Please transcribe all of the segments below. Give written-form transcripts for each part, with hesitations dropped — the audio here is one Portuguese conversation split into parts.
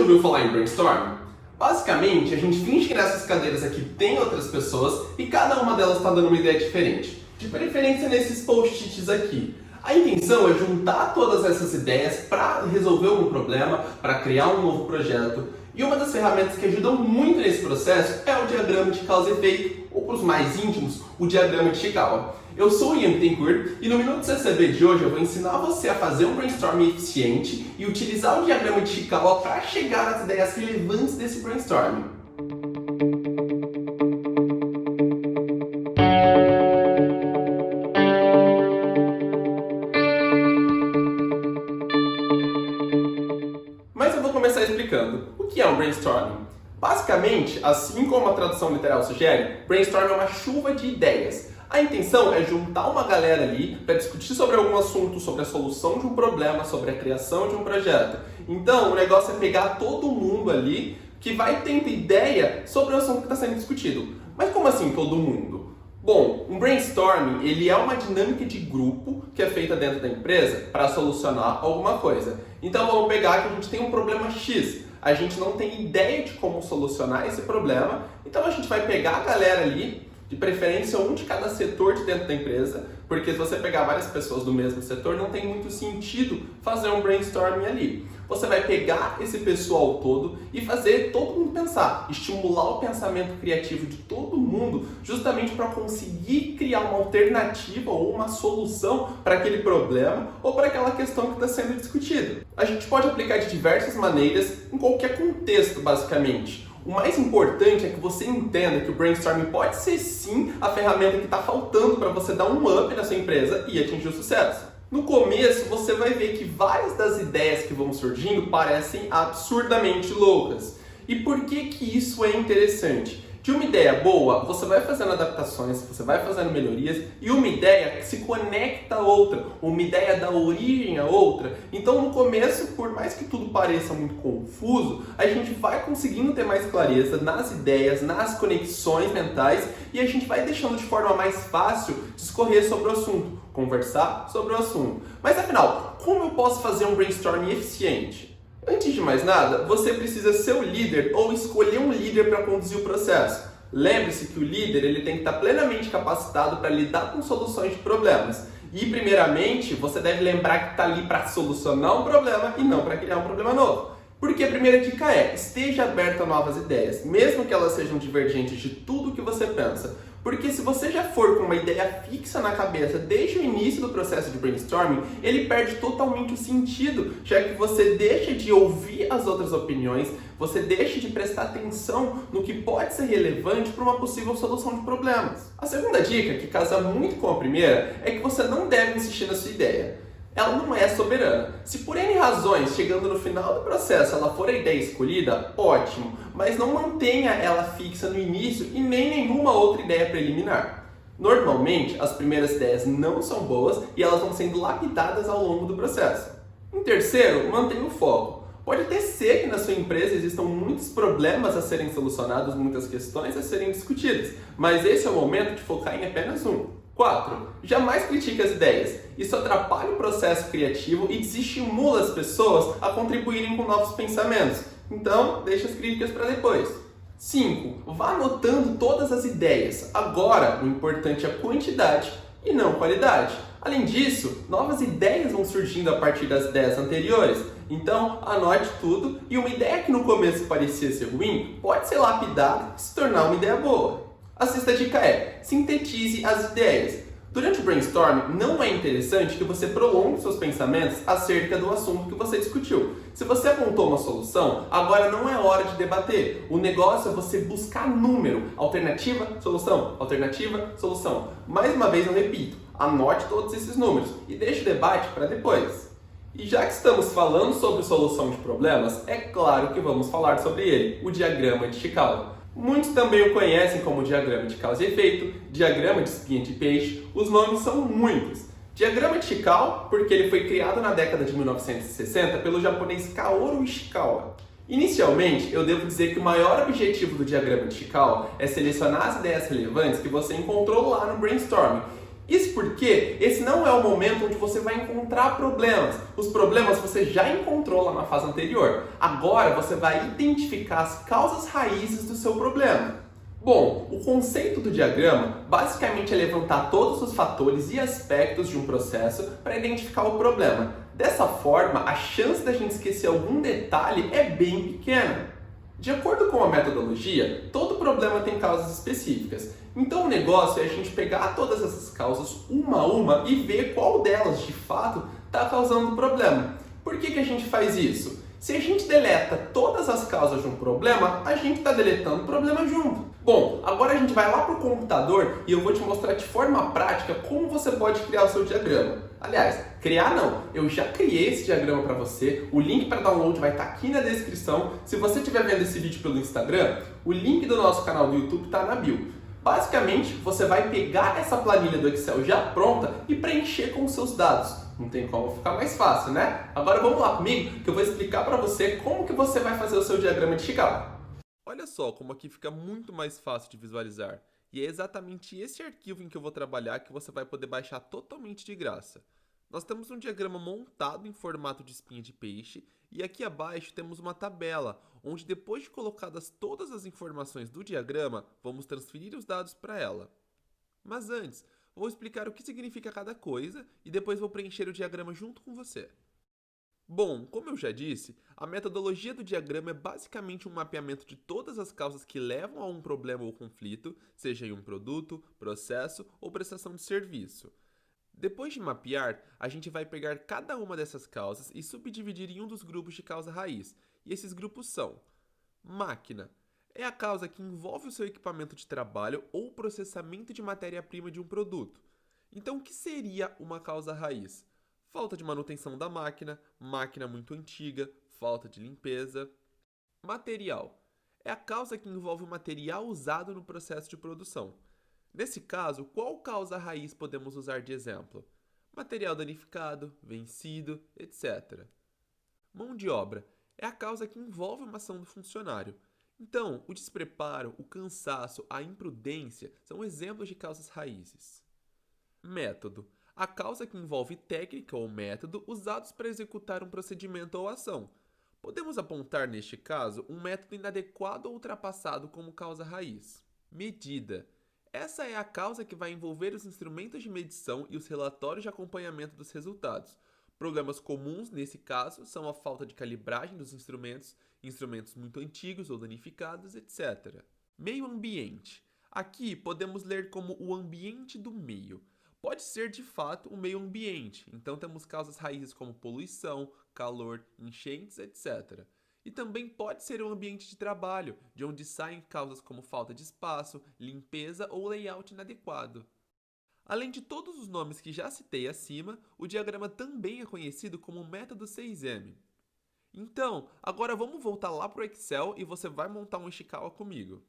ouviu falar em brainstorm? Basicamente, a gente finge que nessas cadeiras aqui tem outras pessoas e cada uma delas está dando uma ideia diferente. De preferência nesses post-its aqui. A intenção é juntar todas essas ideias para resolver algum problema, para criar um novo projeto. E uma das ferramentas que ajudam muito nesse processo é o diagrama de causa e efeito, ou para os mais íntimos, o diagrama de Chikawa. Eu sou o Ian Bittencourt e no Minuto CCB de hoje eu vou ensinar você a fazer um brainstorming eficiente e utilizar o diagrama de Chikawa para chegar às ideias relevantes desse brainstorming. Mas eu vou começar explicando o que é um brainstorming. Basicamente, assim como a tradução literal sugere, brainstorming é uma chuva de ideias. A intenção é juntar uma galera ali para discutir sobre algum assunto, sobre a solução de um problema, sobre a criação de um projeto. Então, o negócio é pegar todo mundo ali que vai tendo ideia sobre o assunto que está sendo discutido. Mas como assim todo mundo? Bom, um brainstorming ele é uma dinâmica de grupo que é feita dentro da empresa para solucionar alguma coisa. Então, vamos pegar que a gente tem um problema X. A gente não tem ideia de como solucionar esse problema. Então, a gente vai pegar a galera ali, de preferência um de cada setor de dentro da empresa, porque se você pegar várias pessoas do mesmo setor, não tem muito sentido fazer um brainstorming ali. Você vai pegar esse pessoal todo e fazer todo mundo pensar, estimular o pensamento criativo de todo mundo, justamente para conseguir criar uma alternativa ou uma solução para aquele problema ou para aquela questão que está sendo discutida. A gente pode aplicar de diversas maneiras, em qualquer contexto, basicamente. O mais importante é que você entenda que o brainstorming pode ser sim a ferramenta que está faltando para você dar um up na sua empresa e atingir o sucesso. No começo, você vai ver que várias das ideias que vão surgindo parecem absurdamente loucas. E por que isso é interessante? De uma ideia boa, você vai fazendo adaptações, você vai fazendo melhorias e uma ideia se conecta a outra, uma ideia dá origem a outra. Então, no começo, por mais que tudo pareça muito confuso, a gente vai conseguindo ter mais clareza nas ideias, nas conexões mentais e a gente vai deixando de forma mais fácil discorrer sobre o assunto, conversar sobre o assunto. Mas afinal, como eu posso fazer um brainstorming eficiente? Antes de mais nada, você precisa ser o líder ou escolher um líder para conduzir o processo. Lembre-se que o líder ele tem que estar plenamente capacitado para lidar com soluções de problemas. E, primeiramente, você deve lembrar que está ali para solucionar um problema e não para criar um problema novo. Porque a primeira dica é, esteja aberto a novas ideias, mesmo que elas sejam divergentes de tudo que você pensa. Porque se você já for com uma ideia fixa na cabeça desde o início do processo de brainstorming, ele perde totalmente o sentido, já que você deixa de ouvir as outras opiniões, você deixa de prestar atenção no que pode ser relevante para uma possível solução de problemas. A segunda dica, que casa muito com a primeira, é que você não deve insistir na sua ideia. Ela não é soberana. Se por N razões, chegando no final do processo, ela for a ideia escolhida, ótimo, mas não mantenha ela fixa no início e nem nenhuma outra ideia preliminar. Normalmente, as primeiras ideias não são boas e elas vão sendo lapidadas ao longo do processo. Em terceiro, mantenha o foco. Pode até ser que na sua empresa existam muitos problemas a serem solucionados, muitas questões a serem discutidas, mas esse é o momento de focar em apenas um. 4. Jamais critique as ideias. Isso atrapalha o processo criativo e desestimula as pessoas a contribuírem com novos pensamentos. Então, deixe as críticas para depois. 5. Vá anotando todas as ideias. Agora, o importante é a quantidade e não qualidade. Além disso, novas ideias vão surgindo a partir das ideias anteriores. Então, anote tudo e uma ideia que no começo parecia ser ruim pode ser lapidada e se tornar uma ideia boa. A sexta dica é, sintetize as ideias. Durante o brainstorming, não é interessante que você prolongue seus pensamentos acerca do assunto que você discutiu. Se você apontou uma solução, agora não é hora de debater. O negócio é você buscar número. Alternativa, solução. Alternativa, solução. Mais uma vez eu repito, anote todos esses números e deixe o debate para depois. E já que estamos falando sobre solução de problemas, é claro que vamos falar sobre ele, o diagrama de Chikawa. Muitos também o conhecem como diagrama de causa e efeito, diagrama de espinha de peixe, os nomes são muitos. Diagrama de Chikawa, porque ele foi criado na década de 1960 pelo japonês Kaoru Ishikawa. Inicialmente, eu devo dizer que o maior objetivo do diagrama de Chikawa é selecionar as ideias relevantes que você encontrou lá no brainstorming Isso porque esse não é o momento onde você vai encontrar problemas. Os problemas você já encontrou lá na fase anterior. Agora você vai identificar as causas raízes do seu problema. Bom, o conceito do diagrama basicamente é levantar todos os fatores e aspectos de um processo para identificar o problema. Dessa forma, a chance da gente esquecer algum detalhe é bem pequena. De acordo com a metodologia, todo problema tem causas específicas. Então o negócio é a gente pegar todas essas causas uma a uma e ver qual delas de fato está causando o problema. Por que a gente faz isso? Se a gente deleta todas as causas de um problema, a gente está deletando o problema junto. Bom, agora a gente vai lá para o computador e eu vou te mostrar de forma prática como você pode criar o seu diagrama. Aliás, criar não, eu já criei esse diagrama para você, o link para download vai estar aqui na descrição. Se você estiver vendo esse vídeo pelo Instagram, o link do nosso canal do YouTube está na bio. Basicamente, você vai pegar essa planilha do Excel já pronta e preencher com os seus dados. Não tem como ficar mais fácil, né? Agora vamos lá comigo que eu vou explicar para você como que você vai fazer o seu diagrama de Chicago. Olha só como aqui fica muito mais fácil de visualizar. E é exatamente esse arquivo em que eu vou trabalhar que você vai poder baixar totalmente de graça. Nós temos um diagrama montado em formato de espinha de peixe e aqui abaixo temos uma tabela, onde depois de colocadas todas as informações do diagrama, vamos transferir os dados para ela. Mas antes, vou explicar o que significa cada coisa e depois vou preencher o diagrama junto com você. Bom, como eu já disse, a metodologia do diagrama é basicamente um mapeamento de todas as causas que levam a um problema ou conflito, seja em um produto, processo ou prestação de serviço. Depois de mapear, a gente vai pegar cada uma dessas causas e subdividir em um dos grupos de causa raiz, e esses grupos são: máquina é a causa que envolve o seu equipamento de trabalho ou processamento de matéria-prima de um produto. Então, o que seria uma causa raiz? Falta de manutenção da máquina, máquina muito antiga, falta de limpeza. Material é a causa que envolve o material usado no processo de produção. Nesse caso, qual causa raiz podemos usar de exemplo? Material danificado, vencido, etc. Mão de obra é a causa que envolve uma ação do funcionário. Então, o despreparo, o cansaço, a imprudência são exemplos de causas raízes. Método: a causa que envolve técnica ou método usados para executar um procedimento ou ação. Podemos apontar, neste caso, um método inadequado ou ultrapassado como causa raiz. Medida: essa é a causa que vai envolver os instrumentos de medição e os relatórios de acompanhamento dos resultados. Problemas comuns, nesse caso, são a falta de calibragem dos instrumentos, instrumentos muito antigos ou danificados, etc. Meio ambiente: aqui podemos ler como o ambiente do meio. Pode ser de fato o meio ambiente, então temos causas raízes como poluição, calor, enchentes, etc. E também pode ser o ambiente de trabalho, de onde saem causas como falta de espaço, limpeza ou layout inadequado. Além de todos os nomes que já citei acima, o diagrama também é conhecido como método 6M. Então, agora vamos voltar lá para o Excel e você vai montar um Ishikawa comigo.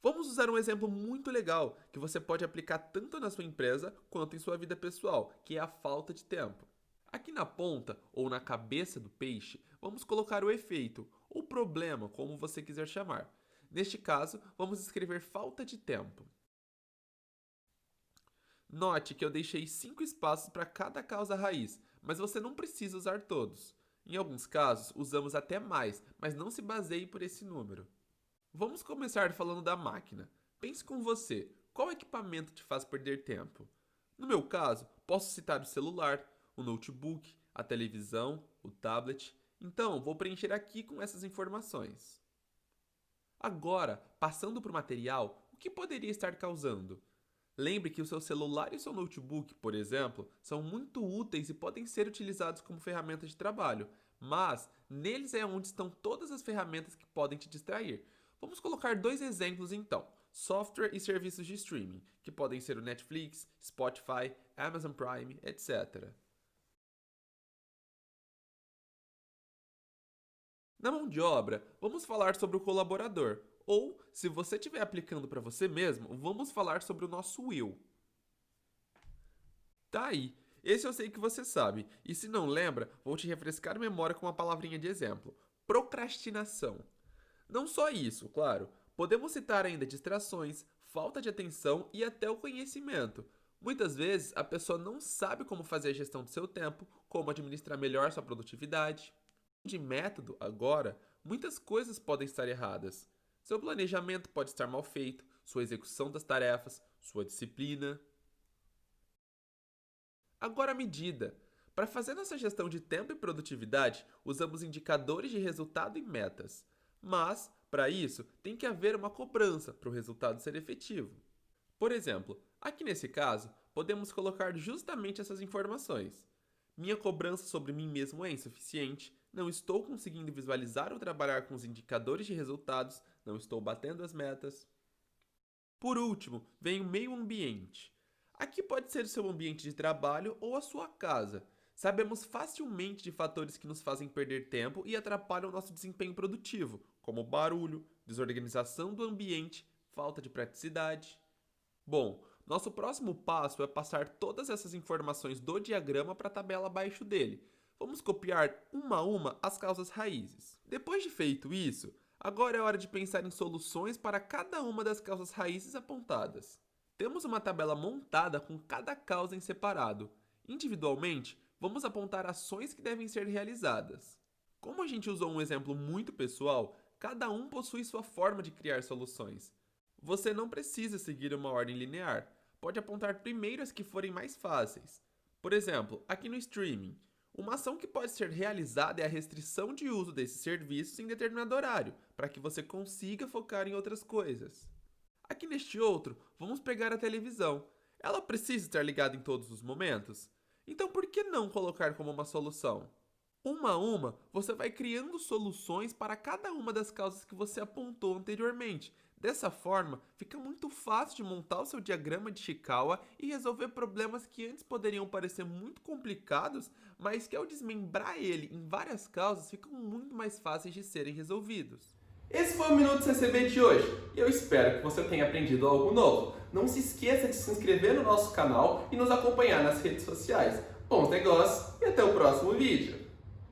Vamos usar um exemplo muito legal que você pode aplicar tanto na sua empresa quanto em sua vida pessoal, que é a falta de tempo. Aqui na ponta ou na cabeça do peixe, vamos colocar o efeito, ou problema, como você quiser chamar. Neste caso, vamos escrever falta de tempo. Note que eu deixei 5 espaços para cada causa raiz, mas você não precisa usar todos. Em alguns casos, usamos até mais, mas não se baseie por esse número. Vamos começar falando da máquina. Pense com você, qual equipamento te faz perder tempo? No meu caso, posso citar o celular, o notebook, a televisão, o tablet. Então, vou preencher aqui com essas informações. Agora, passando para o material, o que poderia estar causando? Lembre que o seu celular e o seu notebook, por exemplo, são muito úteis e podem ser utilizados como ferramentas de trabalho, mas neles é onde estão todas as ferramentas que podem te distrair. Vamos colocar 2 exemplos então: software e serviços de streaming, que podem ser o Netflix, Spotify, Amazon Prime, etc. Na mão de obra, vamos falar sobre o colaborador, ou, se você estiver aplicando para você mesmo, vamos falar sobre o nosso eu. Tá aí, esse eu sei que você sabe, e se não lembra, vou te refrescar a memória com uma palavrinha de exemplo: procrastinação. Não só isso, claro, podemos citar ainda distrações, falta de atenção e até o conhecimento. Muitas vezes a pessoa não sabe como fazer a gestão do seu tempo, como administrar melhor sua produtividade. De método, agora, muitas coisas podem estar erradas. Seu planejamento pode estar mal feito, sua execução das tarefas, sua disciplina. Agora a medida. Para fazer nossa gestão de tempo e produtividade, usamos indicadores de resultado e metas. Mas, para isso, tem que haver uma cobrança para o resultado ser efetivo. Por exemplo, aqui nesse caso, podemos colocar justamente essas informações. Minha cobrança sobre mim mesmo é insuficiente, não estou conseguindo visualizar ou trabalhar com os indicadores de resultados, não estou batendo as metas. Por último, vem o meio ambiente. Aqui pode ser o seu ambiente de trabalho ou a sua casa. Sabemos facilmente de fatores que nos fazem perder tempo e atrapalham nosso desempenho produtivo, como barulho, desorganização do ambiente, falta de praticidade. Bom, nosso próximo passo é passar todas essas informações do diagrama para a tabela abaixo dele. Vamos copiar uma a uma as causas raízes. Depois de feito isso, agora é hora de pensar em soluções para cada uma das causas raízes apontadas. Temos uma tabela montada com cada causa em separado. Individualmente, vamos apontar ações que devem ser realizadas. Como a gente usou um exemplo muito pessoal, cada um possui sua forma de criar soluções. Você não precisa seguir uma ordem linear. Pode apontar primeiro as que forem mais fáceis. Por exemplo, aqui no streaming, uma ação que pode ser realizada é a restrição de uso desses serviços em determinado horário, para que você consiga focar em outras coisas. Aqui neste outro, vamos pegar a televisão. Ela precisa estar ligada em todos os momentos? Então por que não colocar como uma solução? Uma a uma, você vai criando soluções para cada uma das causas que você apontou anteriormente. Dessa forma, fica muito fácil de montar o seu diagrama de Ishikawa e resolver problemas que antes poderiam parecer muito complicados, mas que ao desmembrar ele em várias causas, ficam muito mais fáceis de serem resolvidos. Esse foi o Minuto CCB de hoje e eu espero que você tenha aprendido algo novo. Não se esqueça de se inscrever no nosso canal e nos acompanhar nas redes sociais. Bons negócios e até o próximo vídeo!